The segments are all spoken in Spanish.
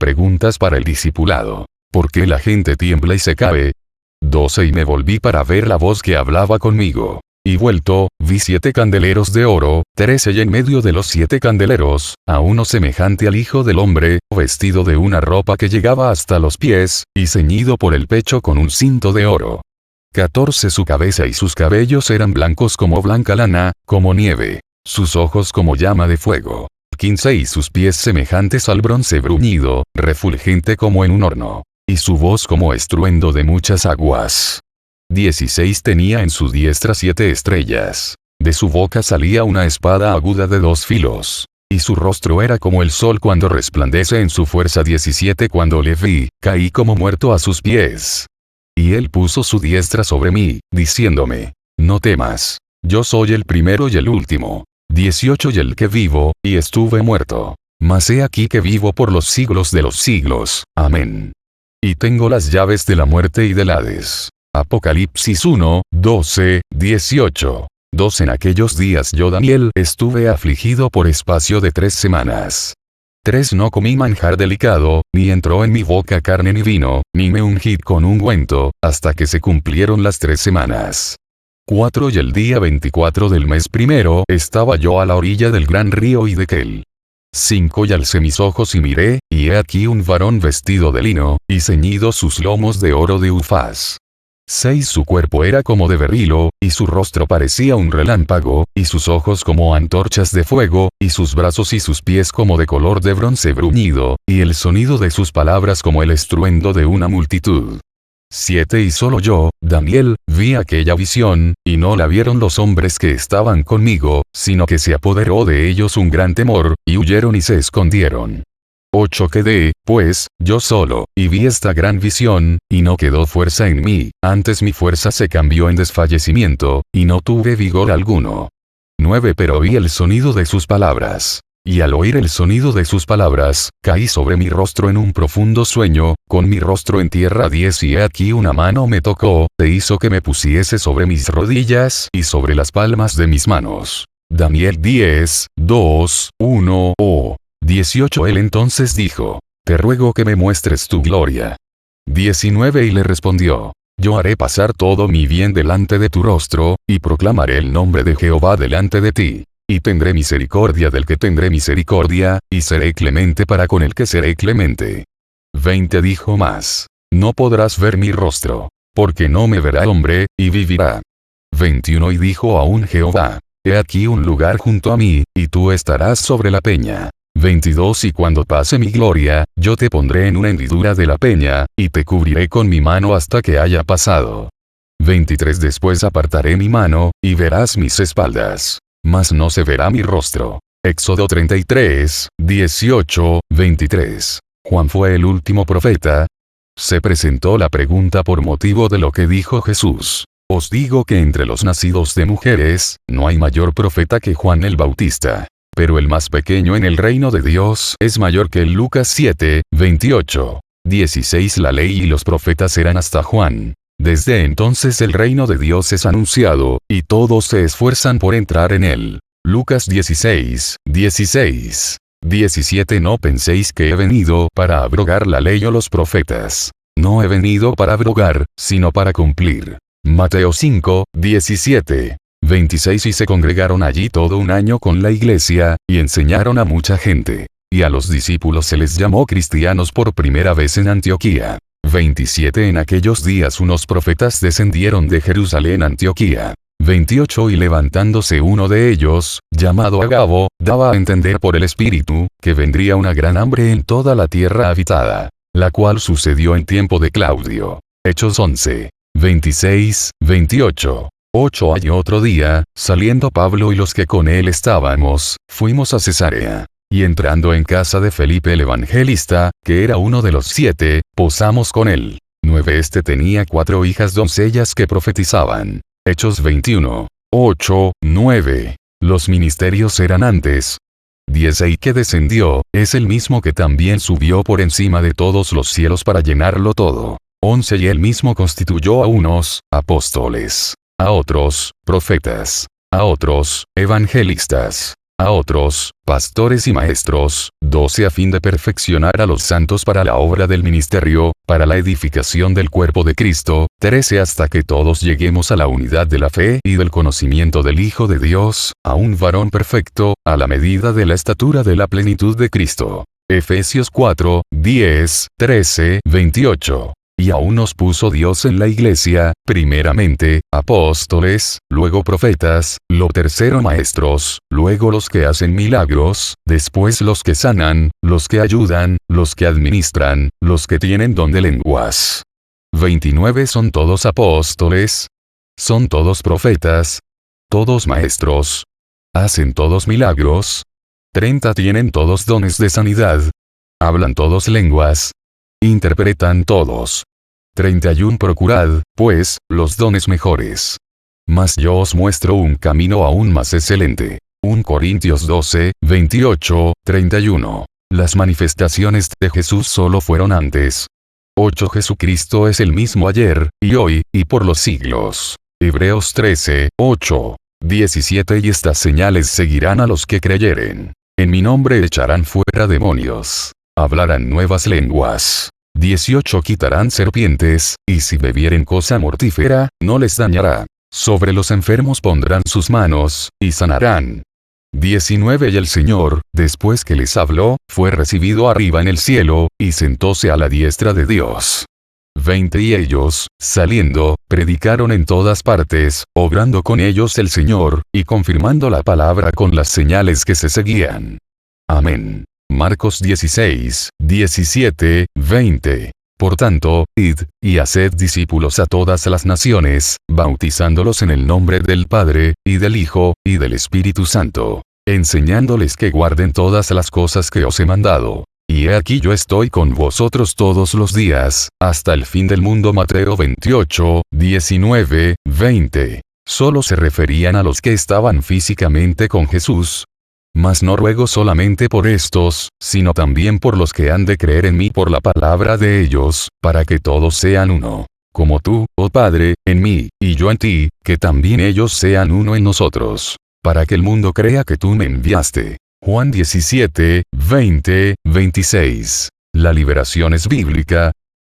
Preguntas para el discipulado. ¿Por qué la gente tiembla y se cae? 12 Y me volví para ver la voz que hablaba conmigo. Y vuelto, vi 7 candeleros de oro, 13 y en medio de los 7 candeleros, a uno semejante al Hijo del Hombre, vestido de una ropa que llegaba hasta los pies, y ceñido por el pecho con un cinto de oro. 14 Su cabeza y sus cabellos eran blancos como blanca lana, como nieve. Sus ojos como llama de fuego. 15 Y sus pies semejantes al bronce bruñido, refulgente como en un horno. Y su voz como estruendo de muchas aguas. 16 Tenía en su diestra 7 estrellas. De su boca salía una espada aguda de 2 filos. Y su rostro era como el sol cuando resplandece en su fuerza. 17 Cuando le vi, caí como muerto a sus pies. Y él puso su diestra sobre mí, diciéndome: no temas. Yo soy el primero y el último. 18 Y el que vivo, y estuve muerto. Mas he aquí que vivo por los siglos de los siglos. Amén. Y tengo las llaves de la muerte y del Hades. Apocalipsis 1, 12, 18. 2 En aquellos días yo Daniel estuve afligido por espacio de 3 semanas. 3 No comí manjar delicado, ni entró en mi boca carne ni vino, ni me ungí con ungüento, hasta que se cumplieron las 3 semanas. 4 Y el día 24 del mes primero estaba yo a la orilla del gran río Hiddekel. 5 Y alcé mis ojos y miré, y he aquí un varón vestido de lino, y ceñido sus lomos de oro de Ufaz. 6 Su cuerpo era como de berilo, y su rostro parecía un relámpago, y sus ojos como antorchas de fuego, y sus brazos y sus pies como de color de bronce bruñido, y el sonido de sus palabras como el estruendo de una multitud. 7 Y solo yo, Daniel, vi aquella visión, y no la vieron los hombres que estaban conmigo, sino que se apoderó de ellos un gran temor, y huyeron y se escondieron. 8 Quedé, pues, yo solo, y vi esta gran visión, y no quedó fuerza en mí, antes mi fuerza se cambió en desfallecimiento, y no tuve vigor alguno. 9 Pero oí el sonido de sus palabras. Y al oír el sonido de sus palabras, caí sobre mi rostro en un profundo sueño, con mi rostro en tierra. 10 Y he aquí una mano me tocó, e hizo que me pusiese sobre mis rodillas y sobre las palmas de mis manos. Daniel 10, 2, 1. 18 Él entonces dijo: te ruego que me muestres tu gloria. 19 Y le respondió: yo haré pasar todo mi bien delante de tu rostro, y proclamaré el nombre de Jehová delante de ti. Y tendré misericordia del que tendré misericordia, y seré clemente para con el que seré clemente. 20 Dijo más: no podrás ver mi rostro, porque no me verá hombre, y vivirá. 21 Y dijo aún Jehová: he aquí un lugar junto a mí, y tú estarás sobre la peña. 22 Y cuando pase mi gloria, yo te pondré en una hendidura de la peña, y te cubriré con mi mano hasta que haya pasado. 23 Después apartaré mi mano, y verás mis espaldas, mas no se verá mi rostro. Éxodo 33, 18, 23. Juan fue el último profeta. Se presentó la pregunta por motivo de lo que dijo Jesús: os digo que entre los nacidos de mujeres, no hay mayor profeta que Juan el Bautista. Pero el más pequeño en el reino de Dios es mayor que él. Lucas 7, 28. 16 La ley y los profetas eran hasta Juan. Desde entonces el reino de Dios es anunciado, y todos se esfuerzan por entrar en él. Lucas 16, 16. 17 No penséis que he venido para abrogar la ley o los profetas. No he venido para abrogar, sino para cumplir. Mateo 5, 17. 26 Y se congregaron allí todo un año con la iglesia, y enseñaron a mucha gente. Y a los discípulos se les llamó cristianos por primera vez en Antioquía. 27 En aquellos días unos profetas descendieron de Jerusalén a Antioquía. 28 Y levantándose uno de ellos, llamado Agabo, daba a entender por el Espíritu, que vendría una gran hambre en toda la tierra habitada, la cual sucedió en tiempo de Claudio. Hechos 11, 26, 28. 8 Y otro día, saliendo Pablo y los que con él estábamos, fuimos a Cesarea. Y entrando en casa de Felipe el evangelista, que era uno de los 7, posamos con él. 9 Este tenía 4 hijas doncellas que profetizaban. Hechos 21, 8, 9. Los ministerios eran antes. 10 Y que descendió, es el mismo que también subió por encima de todos los cielos para llenarlo todo. 11 Y él mismo constituyó a unos, apóstoles, a otros, profetas, a otros, evangelistas, a otros, pastores y maestros, 12 a fin de perfeccionar a los santos para la obra del ministerio, para la edificación del cuerpo de Cristo, 13 hasta que todos lleguemos a la unidad de la fe y del conocimiento del Hijo de Dios, a un varón perfecto, a la medida de la estatura de la plenitud de Cristo. Efesios 4, 10, 13, 28. Y aún nos puso Dios en la iglesia, primeramente, apóstoles, luego profetas, lo tercero maestros, luego los que hacen milagros, después los que sanan, los que ayudan, los que administran, los que tienen don de lenguas. 29 son todos apóstoles, son todos profetas, todos maestros, hacen todos milagros, 30 tienen todos dones de sanidad, hablan todos lenguas, interpretan todos. 31 Procurad, pues, los dones mejores. Mas yo os muestro un camino aún más excelente. 1 Corintios 12, 28, 31. Las manifestaciones de Jesús solo fueron antes. 8 Jesucristo es el mismo ayer, y hoy, y por los siglos. Hebreos 13, 8. 17 Y estas señales seguirán a los que creyeren. En mi nombre echarán fuera demonios. Hablarán nuevas lenguas. 18 Quitarán serpientes, y si bebieren cosa mortífera, no les dañará. Sobre los enfermos pondrán sus manos, y sanarán. 19 Y el Señor, después que les habló, fue recibido arriba en el cielo, y sentóse a la diestra de Dios. 20 Y ellos, saliendo, predicaron en todas partes, obrando con ellos el Señor, y confirmando la palabra con las señales que se seguían. Amén. Marcos 16, 17, 20. Por tanto, id, y haced discípulos a todas las naciones, bautizándolos en el nombre del Padre, y del Hijo, y del Espíritu Santo, enseñándoles que guarden todas las cosas que os he mandado. Y he aquí yo estoy con vosotros todos los días, hasta el fin del mundo. Mateo 28, 19, 20. Solo se referían a los que estaban físicamente con Jesús. Mas no ruego solamente por estos, sino también por los que han de creer en mí por la palabra de ellos, para que todos sean uno. Como tú, oh Padre, en mí, y yo en ti, que también ellos sean uno en nosotros. Para que el mundo crea que tú me enviaste. Juan 17, 20, 26. La liberación es bíblica.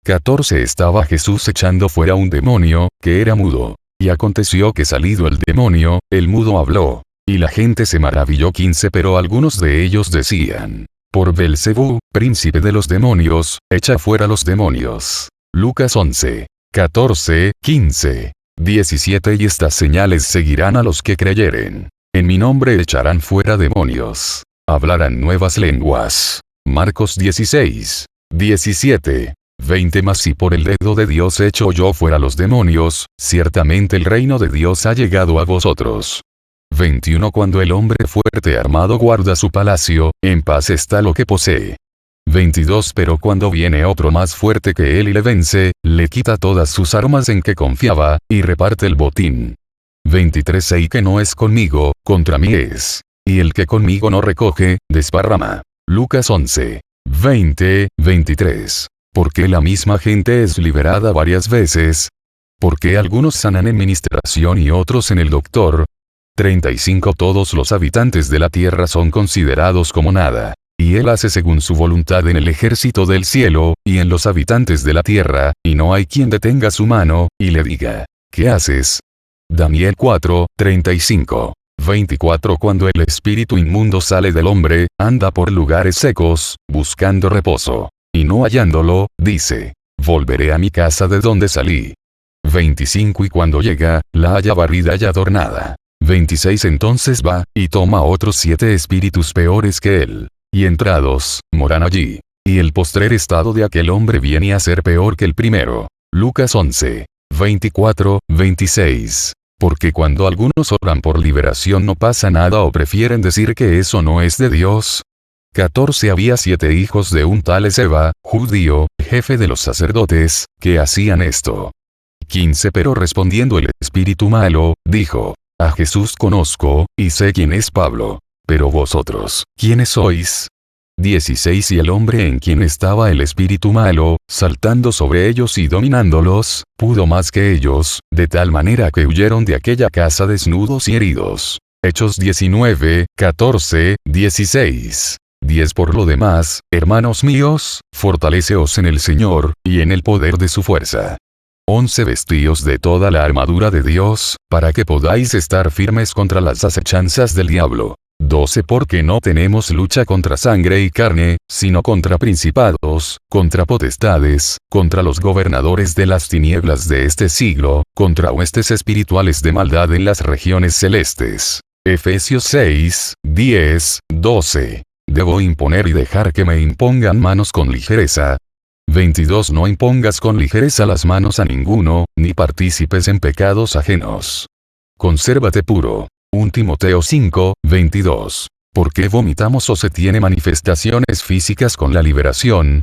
14 Estaba Jesús echando fuera un demonio, que era mudo. Y aconteció que salido el demonio, el mudo habló. Y la gente se maravilló. 15 Pero algunos de ellos decían: por Belcebú, príncipe de los demonios, echa fuera los demonios. Lucas 11, 14, 15, 17 Y estas señales seguirán a los que creyeren. En mi nombre echarán fuera demonios. Hablarán nuevas lenguas. Marcos 16, 17, 20 Mas si por el dedo de Dios echo yo fuera los demonios, ciertamente el reino de Dios ha llegado a vosotros. 21 Cuando el hombre fuerte armado guarda su palacio, en paz está lo que posee. 22 Pero cuando viene otro más fuerte que él y le vence, le quita todas sus armas en que confiaba, y reparte el botín. 23 Y que no es conmigo, contra mí es. Y el que conmigo no recoge, desparrama. Lucas 11, 20, 23. ¿Por qué la misma gente es liberada varias veces? ¿Por qué algunos sanan en ministración y otros en el doctor? 35 Todos los habitantes de la tierra son considerados como nada. Y él hace según su voluntad en el ejército del cielo, y en los habitantes de la tierra, y no hay quien detenga su mano, y le diga: ¿qué haces? Daniel 4, 35. 24 Cuando el espíritu inmundo sale del hombre, anda por lugares secos, buscando reposo. Y no hallándolo, dice: volveré a mi casa de donde salí. 25 Y cuando llega, la halla barrida y adornada. 26 Entonces va, y toma otros 7 espíritus peores que él. Y entrados, moran allí. Y el postrer estado de aquel hombre viene a ser peor que el primero. Lucas 11, 24, 26. Porque cuando algunos oran por liberación no pasa nada o prefieren decir que eso no es de Dios. 14 Había 7 hijos de un tal Esceva, judío, jefe de los sacerdotes, que hacían esto. 15 Pero respondiendo el espíritu malo, dijo: a Jesús conozco, y sé quién es Pablo. Pero vosotros, ¿quiénes sois? 16 Y el hombre en quien estaba el espíritu malo, saltando sobre ellos y dominándolos, pudo más que ellos, de tal manera que huyeron de aquella casa desnudos y heridos. Hechos 19, 14, 16. 10 Por lo demás, hermanos míos, fortaleceos en el Señor, y en el poder de su fuerza. 11 Vestíos de toda la armadura de Dios, para que podáis estar firmes contra las acechanzas del diablo. 12 Porque no tenemos lucha contra sangre y carne, sino contra principados, contra potestades, contra los gobernadores de las tinieblas de este siglo, contra huestes espirituales de maldad en las regiones celestes. Efesios 6, 10, 12. Debo imponer y dejar que me impongan manos con ligereza. 22 No impongas con ligereza las manos a ninguno, ni partícipes en pecados ajenos. Consérvate puro. 1 Timoteo 5, 22. ¿Por qué vomitamos o se tiene manifestaciones físicas con la liberación?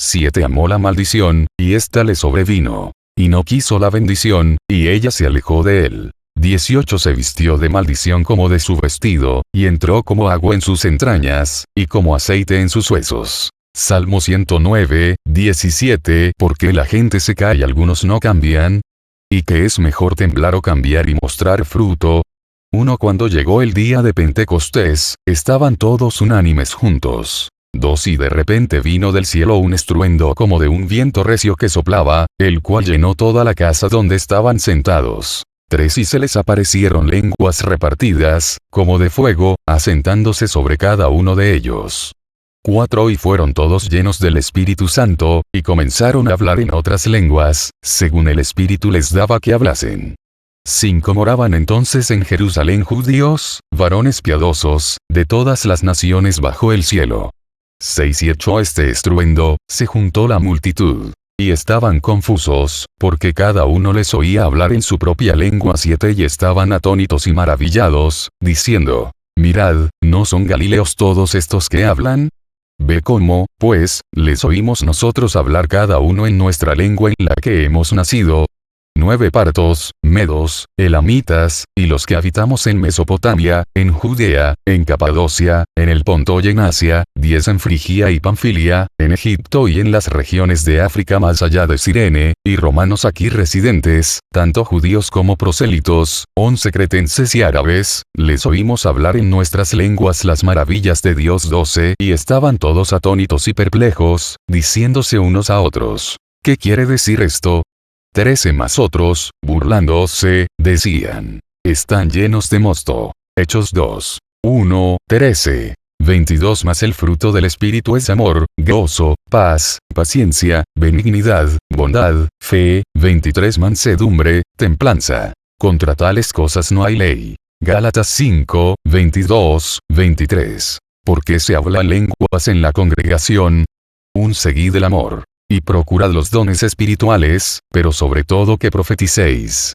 7 Amó la maldición, y ésta le sobrevino. Y no quiso la bendición, y ella se alejó de él. 18 Se vistió de maldición como de su vestido, y entró como agua en sus entrañas, y como aceite en sus huesos. Salmo 109, 17 ¿Por qué la gente se cae y algunos no cambian? ¿Y qué es mejor temblar o cambiar y mostrar fruto? 1 Cuando llegó el día de Pentecostés, estaban todos unánimes juntos. 2 Y de repente vino del cielo un estruendo como de un viento recio que soplaba, el cual llenó toda la casa donde estaban sentados. 3 Y se les aparecieron lenguas repartidas, como de fuego, asentándose sobre cada uno de ellos. 4 Y fueron todos llenos del Espíritu Santo, y comenzaron a hablar en otras lenguas, según el Espíritu les daba que hablasen. 5 Moraban entonces en Jerusalén judíos, varones piadosos, de todas las naciones bajo el cielo. 6 Y echó este estruendo, se juntó la multitud. Y estaban confusos, porque cada uno les oía hablar en su propia lengua. 7 Y estaban atónitos y maravillados, diciendo: Mirad, ¿no son galileos todos estos que hablan? Ve cómo, pues, les oímos nosotros hablar cada uno en nuestra lengua en la que hemos nacido. 9 Partos, medos, elamitas, y los que habitamos en Mesopotamia, en Judea, en Capadocia, en el Ponto y en Asia, 10 En Frigia y Panfilia, en Egipto y en las regiones de África más allá de Cirene, y romanos aquí residentes, tanto judíos como prosélitos, 11 Cretenses y árabes, les oímos hablar en nuestras lenguas las maravillas de Dios. 12 Y estaban todos atónitos y perplejos, diciéndose unos a otros: ¿Qué quiere decir esto? 13 Más otros, burlándose, decían: Están llenos de mosto. Hechos 2, 1, 13. 22 Mas el fruto del Espíritu es amor, gozo, paz, paciencia, benignidad, bondad, fe. 23 Mansedumbre, templanza. Contra tales cosas no hay ley. Gálatas 5, 22, 23. ¿Por qué se hablan lenguas en la congregación? Seguid el amor. Y procurad los dones espirituales, pero sobre todo que profeticéis.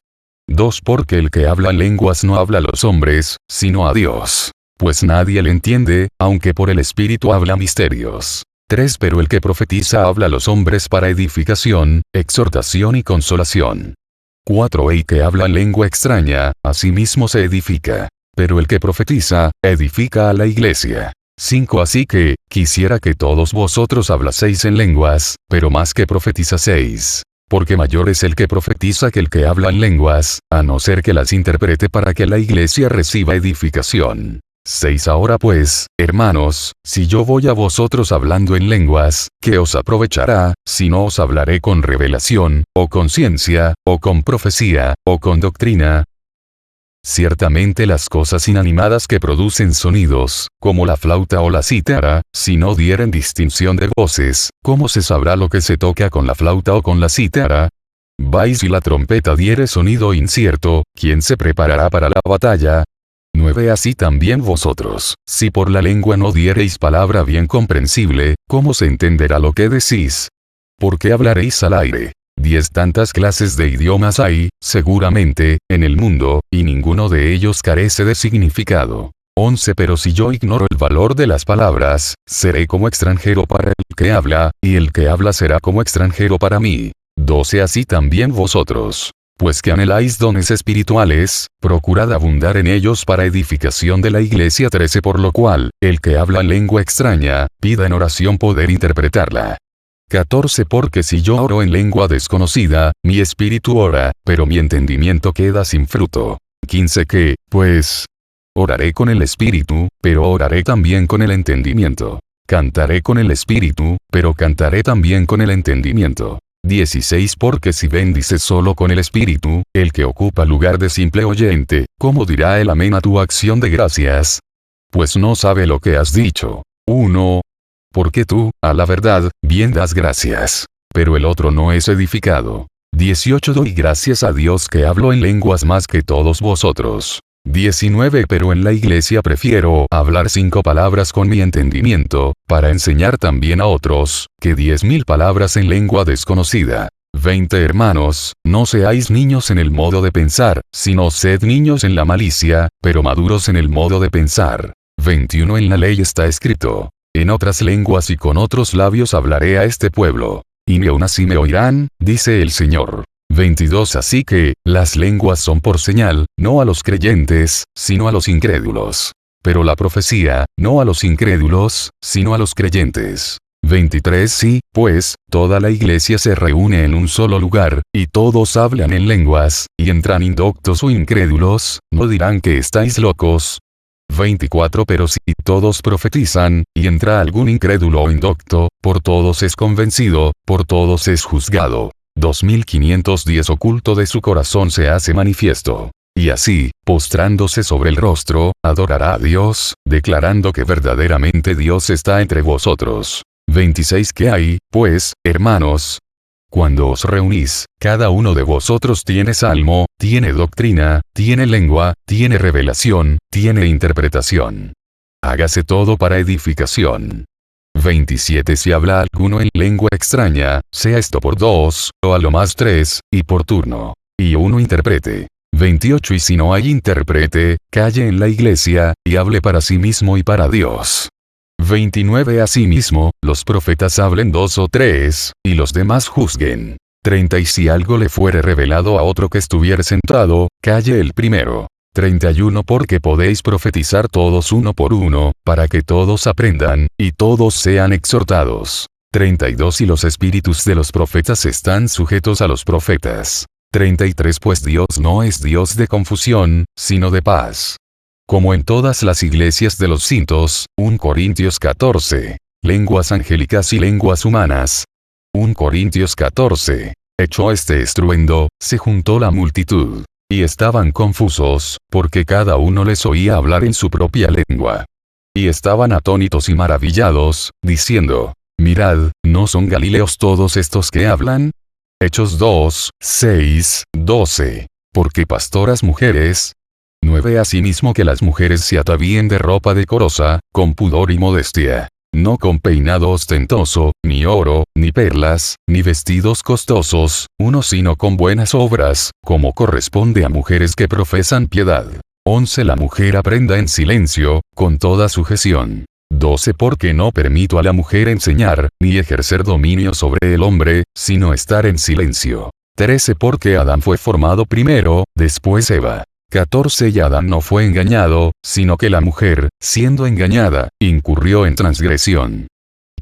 2 Porque el que habla lenguas no habla a los hombres, sino a Dios. Pues nadie le entiende, aunque por el Espíritu habla misterios. 3 Pero el que profetiza habla a los hombres para edificación, exhortación y consolación. 4 El que habla lengua extraña, a sí mismo se edifica. Pero el que profetiza, edifica a la iglesia. 5 Así que, quisiera que todos vosotros hablaseis en lenguas, pero más que profetizaseis. Porque mayor es el que profetiza que el que habla en lenguas, a no ser que las interprete para que la iglesia reciba edificación. 6 Ahora pues, hermanos, si yo voy a vosotros hablando en lenguas, ¿qué os aprovechará, si no os hablaré con revelación, o con ciencia, o con profecía, o con doctrina? Ciertamente las cosas inanimadas que producen sonidos, como la flauta o la cítara, si no dieren distinción de voces, ¿cómo se sabrá lo que se toca con la flauta o con la cítara? Vais y la trompeta diere sonido incierto, ¿quién se preparará para la batalla? 9 Así también vosotros, si por la lengua no diereis palabra bien comprensible, ¿cómo se entenderá lo que decís? ¿Por qué hablaréis al aire? 10 Tantas clases de idiomas hay, seguramente, en el mundo, y ninguno de ellos carece de significado. 11 Pero si yo ignoro el valor de las palabras, seré como extranjero para el que habla, y el que habla será como extranjero para mí. 12 Así también vosotros. Pues que anheláis dones espirituales, procurad abundar en ellos para edificación de la iglesia. 13 Por lo cual, el que habla lengua extraña, pida en oración poder interpretarla. 14 Porque si yo oro en lengua desconocida, mi espíritu ora, pero mi entendimiento queda sin fruto. 15 Que, pues, Oraré con el espíritu, pero oraré también con el entendimiento. Cantaré con el espíritu, pero cantaré también con el entendimiento. 16 Porque si bendices solo con el espíritu, el que ocupa lugar de simple oyente, ¿cómo dirá el amén a tu acción de gracias? Pues no sabe lo que has dicho. 1. Porque tú, a la verdad, bien das gracias. Pero el otro no es edificado. 18 Doy gracias a Dios que hablo en lenguas más que todos vosotros. 19 Pero en la iglesia prefiero hablar 5 palabras con mi entendimiento, para enseñar también a otros, que 10.000 palabras en lengua desconocida. 20 Hermanos, no seáis niños en el modo de pensar, sino sed niños en la malicia, pero maduros en el modo de pensar. 21 En la ley está escrito: en otras lenguas y con otros labios hablaré a este pueblo. Y ni aun así me oirán, dice el Señor. 22 Así que, las lenguas son por señal, no a los creyentes, sino a los incrédulos. Pero la profecía, no a los incrédulos, sino a los creyentes. 23 Sí, pues, toda la iglesia se reúne en un solo lugar, y todos hablan en lenguas, y entran indoctos o incrédulos, ¿no dirán que estáis locos? 24 Pero si todos profetizan, y entra algún incrédulo o indocto, por todos es convencido, por todos es juzgado. 2510 Oculto de su corazón se hace manifiesto. Y así, postrándose sobre el rostro, adorará a Dios, declarando que verdaderamente Dios está entre vosotros. 26 ¿Qué hay, pues, hermanos? Cuando os reunís, cada uno de vosotros tiene salmo, tiene doctrina, tiene lengua, tiene revelación, tiene interpretación. Hágase todo para edificación. 27 Si habla alguno en lengua extraña, sea esto por 2, o a lo más 3, y por turno. Y uno interprete. 28 Y si no hay intérprete, calle en la iglesia, y hable para sí mismo y para Dios. 29 Asimismo, los profetas hablen 2 o 3, y los demás juzguen. 30 Y si algo le fuere revelado a otro que estuviere sentado, calle el primero. 31 Porque podéis profetizar todos uno por uno, para que todos aprendan, y todos sean exhortados. 32 Y los espíritus de los profetas están sujetos a los profetas. 33 Pues Dios no es Dios de confusión, sino de paz. Como en todas las iglesias de los santos, 1 Corintios 14. Lenguas angélicas y lenguas humanas. 1 Corintios 14. Hecho este estruendo, se juntó la multitud. Y estaban confusos, porque cada uno les oía hablar en su propia lengua. Y estaban atónitos y maravillados, diciendo: mirad, ¿no son galileos todos estos que hablan? Hechos 2, 6, 12. Porque pastoras mujeres. 9 Asimismo que las mujeres se atavíen de ropa decorosa, con pudor y modestia. No con peinado ostentoso, ni oro, ni perlas, ni vestidos costosos, sino con buenas obras, como corresponde a mujeres que profesan piedad. 11 La mujer aprenda en silencio, con toda sujeción. 12 Porque no permito a la mujer enseñar, ni ejercer dominio sobre el hombre, sino estar en silencio. 13 Porque Adán fue formado primero, después Eva. 14 Y Adán no fue engañado, sino que la mujer, siendo engañada, incurrió en transgresión.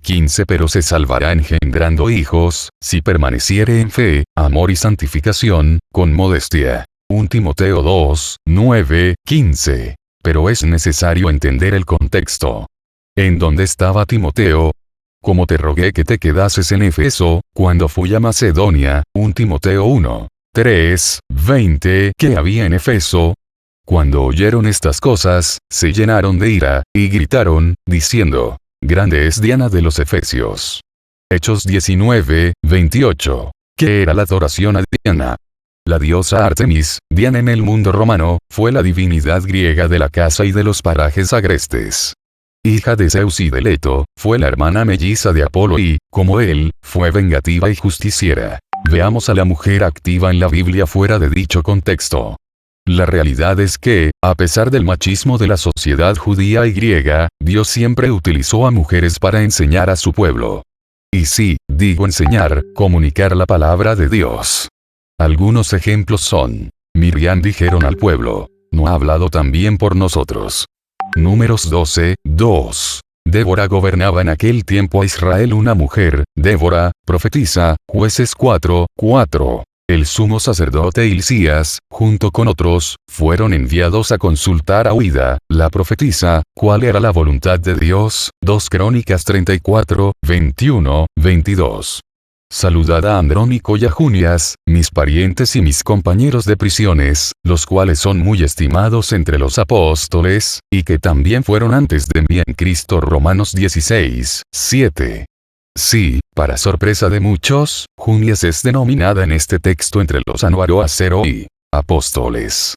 15 Pero se salvará engendrando hijos, si permaneciere en fe, amor y santificación, con modestia. 1 Timoteo 2, 9, 15. Pero es necesario entender el contexto. ¿En dónde estaba Timoteo? Como te rogué que te quedases en Éfeso, cuando fui a Macedonia, 1 Timoteo 1. 3, 20 que había en Éfeso. Cuando oyeron estas cosas, se llenaron de ira, y gritaron, diciendo: grande es Diana de los Efesios. Hechos 19, 28. ¿Qué era la adoración a Diana? La diosa Artemis, Diana en el mundo romano, fue la divinidad griega de la caza y de los parajes agrestes. Hija de Zeus y de Leto, fue la hermana melliza de Apolo y, como él, fue vengativa y justiciera. Veamos a la mujer activa en la Biblia fuera de dicho contexto. La realidad es que, a pesar del machismo de la sociedad judía y griega, Dios siempre utilizó a mujeres para enseñar a su pueblo. Y sí, digo enseñar, comunicar la palabra de Dios. Algunos ejemplos son: Miriam dijeron al pueblo: ¿no ha hablado también por nosotros? Números 12, 2. Débora gobernaba en aquel tiempo a Israel una mujer, Débora, profetisa, Jueces 4, 4. El sumo sacerdote Hilcías, junto con otros, fueron enviados a consultar a Uida, la profetisa, cuál era la voluntad de Dios. 2 Crónicas 34, 21, 22. Saludad a Andrónico y a Junias, mis parientes y mis compañeros de prisiones, los cuales son muy estimados entre los apóstoles, y que también fueron antes de mí en Cristo. Romanos 16, 7. Sí, para sorpresa de muchos, Junias es denominada en este texto entre los anuaroacero y apóstoles.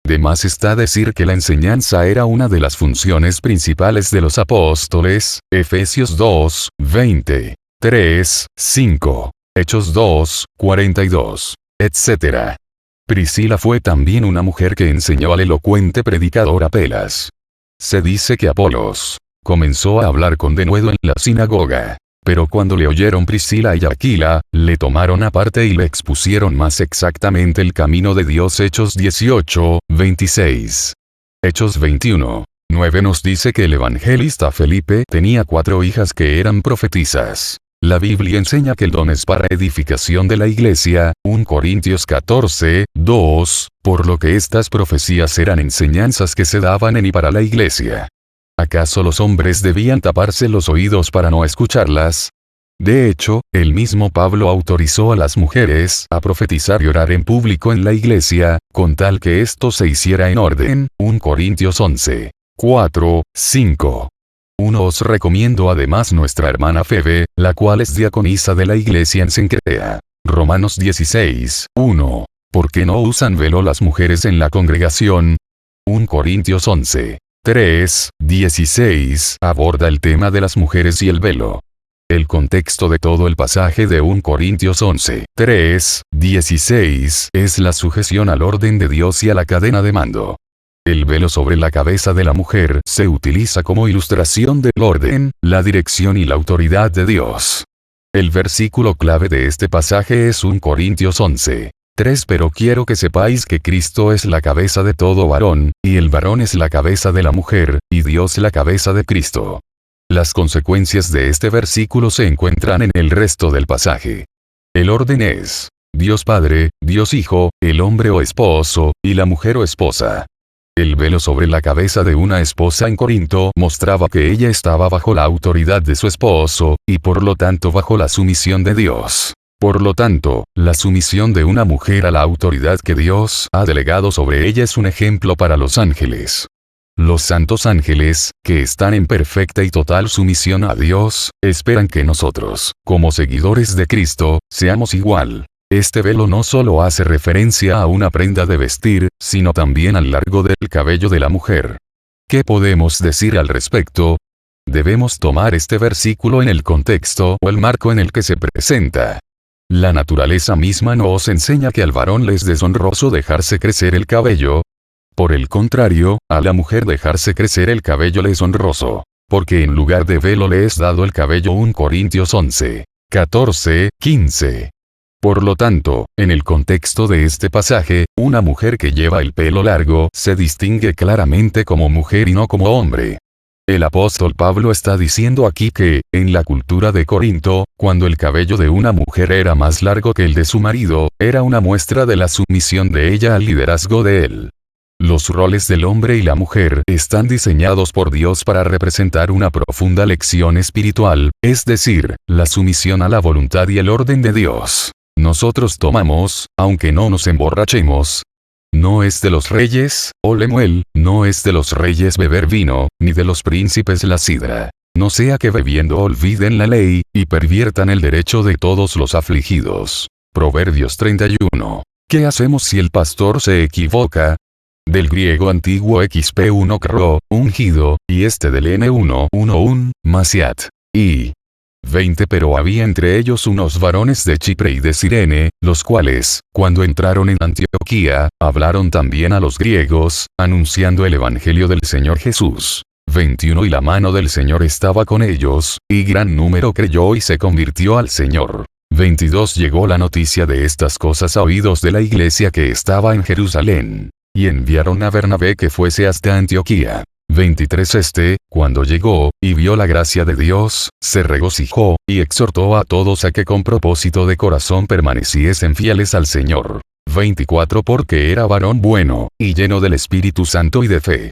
De más está decir que la enseñanza era una de las funciones principales de los apóstoles, Efesios 2, 20. 3, 5, Hechos 2, 42, etc. Priscila fue también una mujer que enseñó al elocuente predicador Apelas. Se dice que Apolos comenzó a hablar con denuedo en la sinagoga, pero cuando le oyeron Priscila y Aquila, le tomaron aparte y le expusieron más exactamente el camino de Dios. Hechos 18, 26. Hechos 21, 9 nos dice que el evangelista Felipe tenía 4 hijas que eran profetisas. La Biblia enseña que el don es para edificación de la iglesia, 1 Corintios 14, 2, por lo que estas profecías eran enseñanzas que se daban en y para la iglesia. ¿Acaso los hombres debían taparse los oídos para no escucharlas? De hecho, el mismo Pablo autorizó a las mujeres a profetizar y orar en público en la iglesia, con tal que esto se hiciera en orden, 1 Corintios 11, 4, 5. Os recomiendo además nuestra hermana Febe, la cual es diaconisa de la iglesia en Cencrea. Romanos 16, 1. ¿Por qué no usan velo las mujeres en la congregación? 1 Corintios 11, 3, 16 aborda el tema de las mujeres y el velo. El contexto de todo el pasaje de 1 Corintios 11, 3, 16 es la sujeción al orden de Dios y a la cadena de mando. El velo sobre la cabeza de la mujer se utiliza como ilustración del orden, la dirección y la autoridad de Dios. El versículo clave de este pasaje es 1 Corintios 11, 3. Pero quiero que sepáis que Cristo es la cabeza de todo varón, y el varón es la cabeza de la mujer, y Dios la cabeza de Cristo. Las consecuencias de este versículo se encuentran en el resto del pasaje. El orden es Dios Padre, Dios Hijo, el hombre o esposo, y la mujer o esposa. El velo sobre la cabeza de una esposa en Corinto mostraba que ella estaba bajo la autoridad de su esposo, y por lo tanto bajo la sumisión de Dios. Por lo tanto, la sumisión de una mujer a la autoridad que Dios ha delegado sobre ella es un ejemplo para los ángeles. Los santos ángeles, que están en perfecta y total sumisión a Dios, esperan que nosotros, como seguidores de Cristo, seamos igual. Este velo no solo hace referencia a una prenda de vestir, sino también al largo del cabello de la mujer. ¿Qué podemos decir al respecto? Debemos tomar este versículo en el contexto o el marco en el que se presenta. La naturaleza misma nos enseña que al varón le es deshonroso dejarse crecer el cabello. Por el contrario, a la mujer dejarse crecer el cabello le es honroso, porque en lugar de velo le es dado el cabello. 1 Corintios 11, 14, 15. Por lo tanto, en el contexto de este pasaje, una mujer que lleva el pelo largo se distingue claramente como mujer y no como hombre. El apóstol Pablo está diciendo aquí que, en la cultura de Corinto, cuando el cabello de una mujer era más largo que el de su marido, era una muestra de la sumisión de ella al liderazgo de él. Los roles del hombre y la mujer están diseñados por Dios para representar una profunda lección espiritual, es decir, la sumisión a la voluntad y el orden de Dios. Nosotros tomamos, aunque no nos emborrachemos. No es de los reyes, oh Lemuel, no es de los reyes beber vino, ni de los príncipes la sidra. No sea que bebiendo olviden la ley, y perviertan el derecho de todos los afligidos. Proverbios 31. ¿Qué hacemos si el pastor se equivoca? Del griego antiguo xp1 kro, ungido, y este del n1 un, masiat. Y 20. Pero había entre ellos unos varones de Chipre y de Cirene, los cuales, cuando entraron en Antioquía, hablaron también a los griegos, anunciando el evangelio del Señor Jesús. 21. Y la mano del Señor estaba con ellos, y gran número creyó y se convirtió al Señor. 22. Llegó la noticia de estas cosas a oídos de la iglesia que estaba en Jerusalén, y enviaron a Bernabé que fuese hasta Antioquía. 23 cuando llegó, y vio la gracia de Dios, se regocijó, y exhortó a todos a que con propósito de corazón permaneciesen fieles al Señor. 24 porque era varón bueno, y lleno del Espíritu Santo y de fe.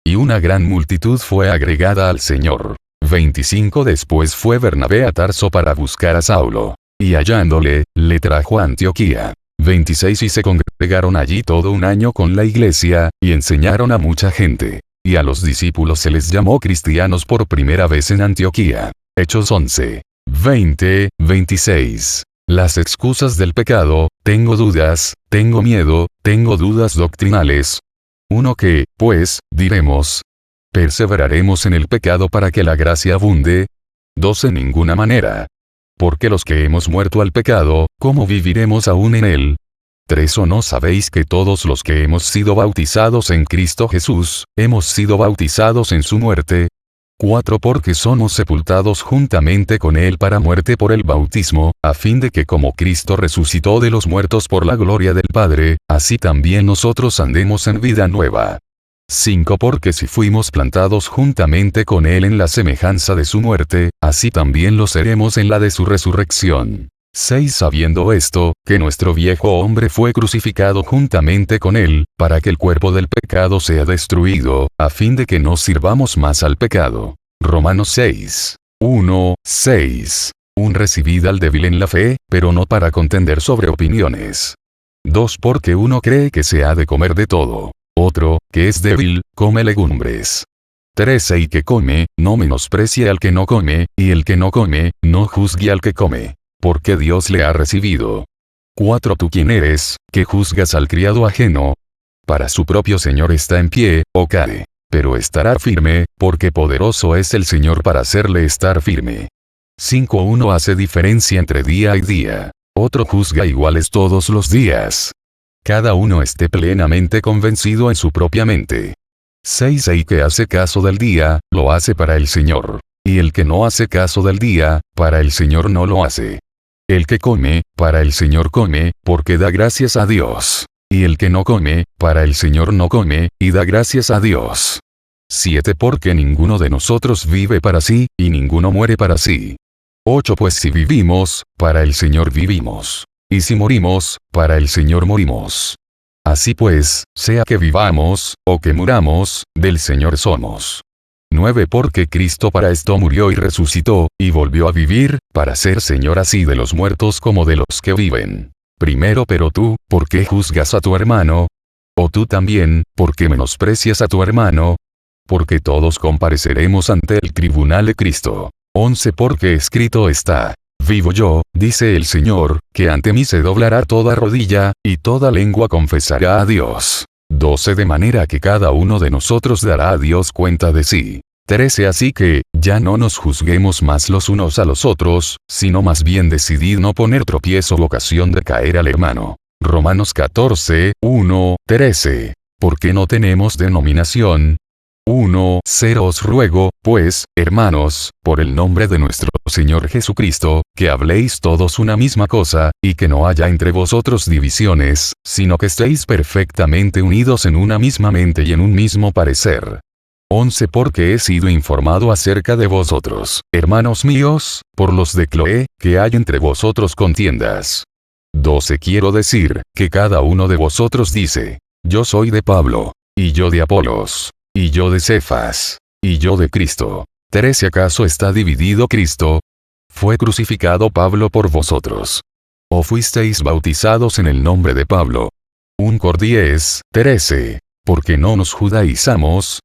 Y una gran multitud fue agregada al Señor. 25 después fue Bernabé a Tarso para buscar a Saulo. Y hallándole, le trajo a Antioquía. 26 y se congregaron allí todo un año con la iglesia, y enseñaron a mucha gente. Y a los discípulos se les llamó cristianos por primera vez en Antioquía. Hechos 11. 20, 26. Las excusas del pecado: tengo dudas, tengo miedo, tengo dudas doctrinales. 1 ¿Qué, pues, diremos? ¿Perseveraremos en el pecado para que la gracia abunde? 2 En ninguna manera. Porque los que hemos muerto al pecado, ¿cómo viviremos aún en él? 3 ¿O no sabéis que todos los que hemos sido bautizados en Cristo Jesús, hemos sido bautizados en su muerte? 4 Porque somos sepultados juntamente con él para muerte por el bautismo, a fin de que como Cristo resucitó de los muertos por la gloria del Padre, así también nosotros andemos en vida nueva. 5 Porque si fuimos plantados juntamente con él en la semejanza de su muerte, así también lo seremos en la de su resurrección. 6 Sabiendo esto, que nuestro viejo hombre fue crucificado juntamente con él, para que el cuerpo del pecado sea destruido, a fin de que no sirvamos más al pecado. Romanos 6. 1, 6. Recibid al débil en la fe, pero no para contender sobre opiniones. 2 Porque uno cree que se ha de comer de todo. Otro, que es débil, come legumbres. 3 Y que come, no menosprecie al que no come, y el que no come, no juzgue al que come. Porque Dios le ha recibido. 4 ¿Tú quién eres, que juzgas al criado ajeno? Para su propio Señor está en pie, o cae. Pero estará firme, porque poderoso es el Señor para hacerle estar firme. 5 Uno hace diferencia entre día y día. Otro juzga iguales todos los días. Cada uno esté plenamente convencido en su propia mente. 6 Y que hace caso del día, lo hace para el Señor. Y el que no hace caso del día, para el Señor no lo hace. El que come, para el Señor come, porque da gracias a Dios. Y el que no come, para el Señor no come, y da gracias a Dios. 7 Porque ninguno de nosotros vive para sí, y ninguno muere para sí. 8 Pues si vivimos, para el Señor vivimos. Y si morimos, para el Señor morimos. Así pues, sea que vivamos, o que muramos, del Señor somos. 9 Porque Cristo para esto murió y resucitó, y volvió a vivir, para ser Señor así de los muertos como de los que viven. Primero Pero tú, ¿por qué juzgas a tu hermano? O tú también, ¿por qué menosprecias a tu hermano? Porque todos compareceremos ante el tribunal de Cristo. 11 Porque escrito está: vivo yo, dice el Señor, que ante mí se doblará toda rodilla, y toda lengua confesará a Dios. 12 De manera que cada uno de nosotros dará a Dios cuenta de sí. 13 Así que, ya no nos juzguemos más los unos a los otros, sino más bien decidid no poner tropiezo o ocasión de caer al hermano. Romanos 14, 1, 13. Porque no tenemos denominación. 1:0 Os ruego, pues, hermanos, por el nombre de nuestro Señor Jesucristo, que habléis todos una misma cosa, y que no haya entre vosotros divisiones, sino que estéis perfectamente unidos en una misma mente y en un mismo parecer. 11 Porque he sido informado acerca de vosotros, hermanos míos, por los de Cloé, que hay entre vosotros contiendas. 12 Quiero decir, que cada uno de vosotros dice: yo soy de Pablo, y yo de Apolos, y yo de Cefas, y yo de Cristo. 13 ¿Acaso está dividido Cristo? ¿Fue crucificado Pablo por vosotros? ¿O fuisteis bautizados en el nombre de Pablo? 1 Cor 10, 13. Porque no nos judaizamos.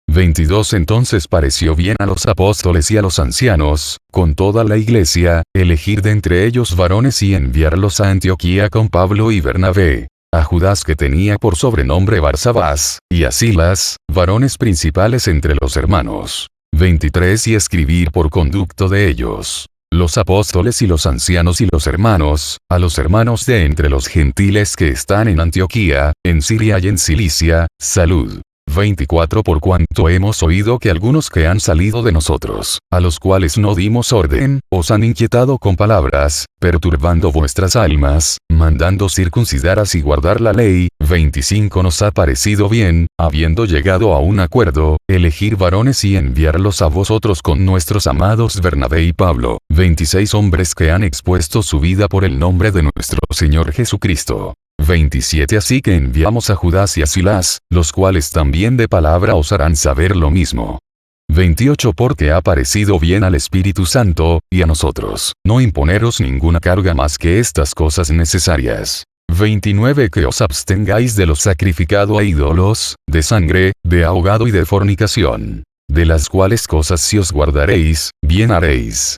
22 Entonces pareció bien a los apóstoles y a los ancianos, con toda la iglesia, elegir de entre ellos varones y enviarlos a Antioquía con Pablo y Bernabé. A Judas que tenía por sobrenombre Barsabás, y a Silas, varones principales entre los hermanos. 23 Y escribir por conducto de ellos. Los apóstoles y los ancianos y los hermanos, a los hermanos de entre los gentiles que están en Antioquía, en Siria y en Cilicia, salud. 24 Por cuanto hemos oído que algunos que han salido de nosotros, a los cuales no dimos orden, os han inquietado con palabras, perturbando vuestras almas, mandando circuncidaras y guardar la ley. 25 Nos ha parecido bien, habiendo llegado a un acuerdo, elegir varones y enviarlos a vosotros con nuestros amados Bernabé y Pablo, 26 hombres que han expuesto su vida por el nombre de nuestro Señor Jesucristo. 27 Así que enviamos a Judas y a Silas, los cuales también de palabra os harán saber lo mismo. 28 Porque ha parecido bien al Espíritu Santo, y a nosotros, no imponeros ninguna carga más que estas cosas necesarias. 29 Que os abstengáis de lo sacrificado a ídolos, de sangre, de ahogado y de fornicación. De las cuales cosas si os guardaréis, bien haréis.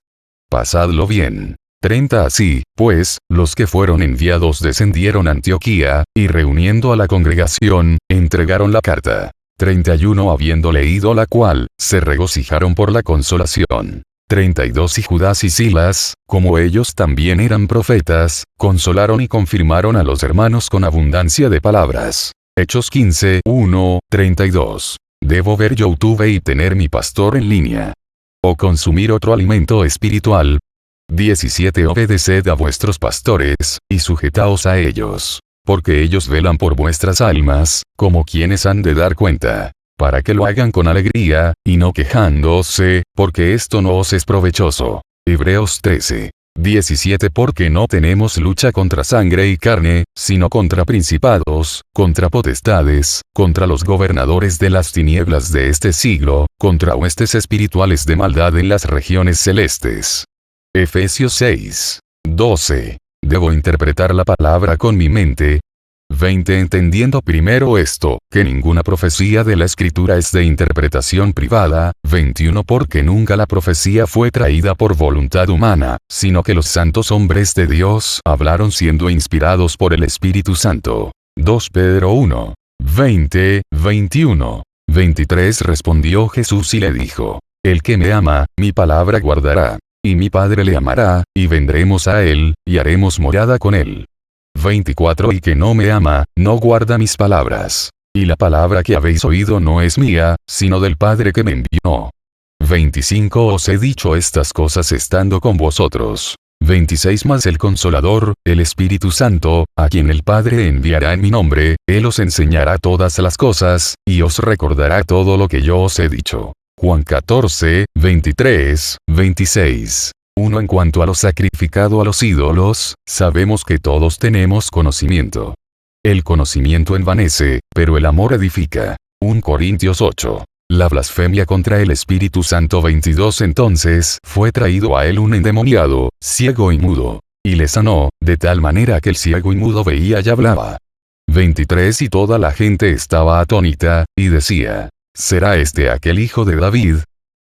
Pasadlo bien. 30 Así, pues, los que fueron enviados descendieron a Antioquía, y reuniendo a la congregación, entregaron la carta. 31 Habiendo leído la cual, se regocijaron por la consolación. 32 Y Judas y Silas, como ellos también eran profetas, consolaron y confirmaron a los hermanos con abundancia de palabras. Hechos 15, 1, 32. Debo ver YouTube y tener mi pastor en línea. O consumir otro alimento espiritual. 17 Obedeced a vuestros pastores, y sujetaos a ellos. Porque ellos velan por vuestras almas, como quienes han de dar cuenta. Para que lo hagan con alegría, y no quejándose, porque esto no os es provechoso. Hebreos 13. 17 Porque no tenemos lucha contra sangre y carne, sino contra principados, contra potestades, contra los gobernadores de las tinieblas de este siglo, contra huestes espirituales de maldad en las regiones celestes. Efesios 6. 12. Debo interpretar la palabra con mi mente. 20 Entendiendo primero esto, que ninguna profecía de la Escritura es de interpretación privada. 21 Porque nunca la profecía fue traída por voluntad humana, sino que los santos hombres de Dios hablaron siendo inspirados por el Espíritu Santo. 2 Pedro 1. 20, 21. 23 Respondió Jesús y le dijo: El que me ama, mi palabra guardará. Y mi Padre le amará, y vendremos a él, y haremos morada con él. 24 Y que no me ama, no guarda mis palabras. Y la palabra que habéis oído no es mía, sino del Padre que me envió. 25 Os he dicho estas cosas estando con vosotros. 26 Mas el Consolador, el Espíritu Santo, a quien el Padre enviará en mi nombre, Él os enseñará todas las cosas, y os recordará todo lo que yo os he dicho. Juan 14, 23, 26. 1 En cuanto a lo sacrificado a los ídolos, sabemos que todos tenemos conocimiento. El conocimiento envanece, pero el amor edifica. 1 Corintios 8. La blasfemia contra el Espíritu Santo 22 Entonces fue traído a él un endemoniado, ciego y mudo. Y le sanó, de tal manera que el ciego y mudo veía y hablaba. 23 Y toda la gente estaba atónita, y decía: ¿Será este aquel hijo de David?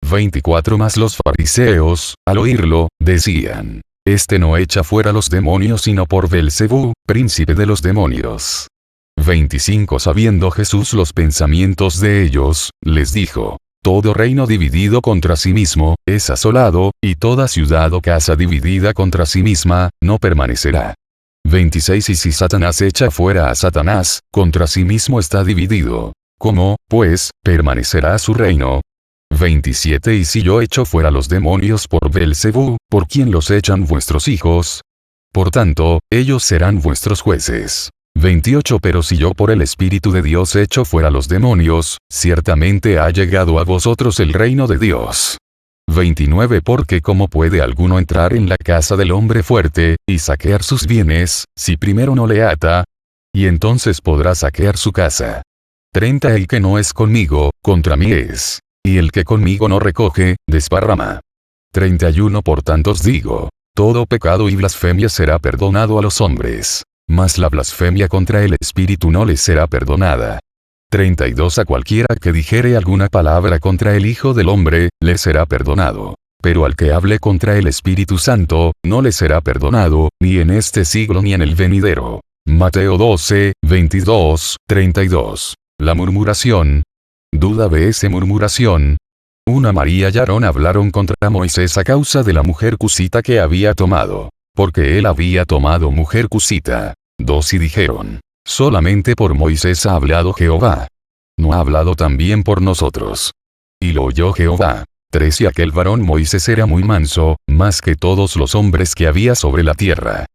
24 Mas los fariseos, al oírlo, decían: Este no echa fuera los demonios sino por Belcebú, príncipe de los demonios. 25 Sabiendo Jesús los pensamientos de ellos, les dijo: Todo reino dividido contra sí mismo, es asolado, y toda ciudad o casa dividida contra sí misma, no permanecerá. 26 Y si Satanás echa fuera a Satanás, contra sí mismo está dividido. ¿Cómo, pues, permanecerá su reino? 27 Y si yo echo fuera los demonios por Belcebú, ¿por quién los echan vuestros hijos? Por tanto, ellos serán vuestros jueces. 28 Pero si yo por el Espíritu de Dios echo fuera los demonios, ciertamente ha llegado a vosotros el reino de Dios. 29 Porque ¿cómo puede alguno entrar en la casa del hombre fuerte, y saquear sus bienes, si primero no le ata? Y entonces podrá saquear su casa. 30 El que no es conmigo, contra mí es. Y el que conmigo no recoge, desparrama. 31 Por tanto os digo: todo pecado y blasfemia será perdonado a los hombres. Mas la blasfemia contra el Espíritu no les será perdonada. 32 A cualquiera que dijere alguna palabra contra el Hijo del Hombre, le será perdonado. Pero al que hable contra el Espíritu Santo, no le será perdonado, ni en este siglo ni en el venidero. Mateo 12, 22, 32. La murmuración. Duda ves murmuración. Una María y Aarón hablaron contra Moisés a causa de la mujer cusita que había tomado. Porque él había tomado mujer cusita. 2 Y dijeron: solamente por Moisés ha hablado Jehová. ¿no ha hablado también por nosotros? Y lo oyó Jehová. 3 Y aquel varón Moisés era muy manso, más que todos los hombres que había sobre la tierra.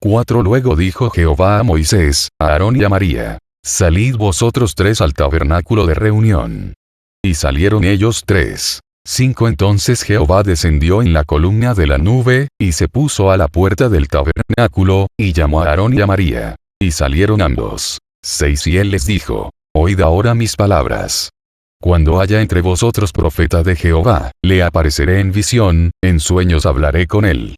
4 Luego dijo Jehová a Moisés, a Aarón y a María: Salid vosotros 3 al tabernáculo de reunión. Y salieron ellos 3. 5 Entonces Jehová descendió en la columna de la nube, y se puso a la puerta del tabernáculo, y llamó a Aarón y a María. Y salieron ambos. 6 Y él les dijo: Oíd ahora mis palabras. Cuando haya entre vosotros profeta de Jehová, le apareceré en visión, en sueños hablaré con él.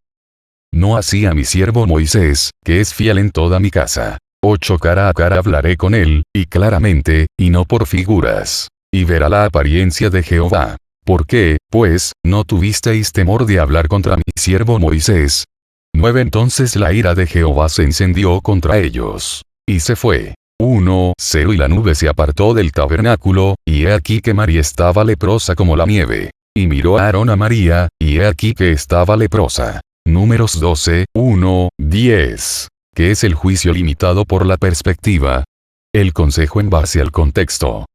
No así a mi siervo Moisés, que es fiel en toda mi casa. 8 Cara a cara hablaré con él, y claramente, y no por figuras. Y verá la apariencia de Jehová. ¿Por qué, pues, no tuvisteis temor de hablar contra mi siervo Moisés? 9 Entonces la ira de Jehová se encendió contra ellos. Y se fue. 1:0 Y la nube se apartó del tabernáculo, y he aquí que María estaba leprosa como la nieve. Y miró a Aarón a María, y he aquí que estaba leprosa. Números 12:1-10. ¿Qué es el juicio limitado por la perspectiva? El consejo en base al contexto.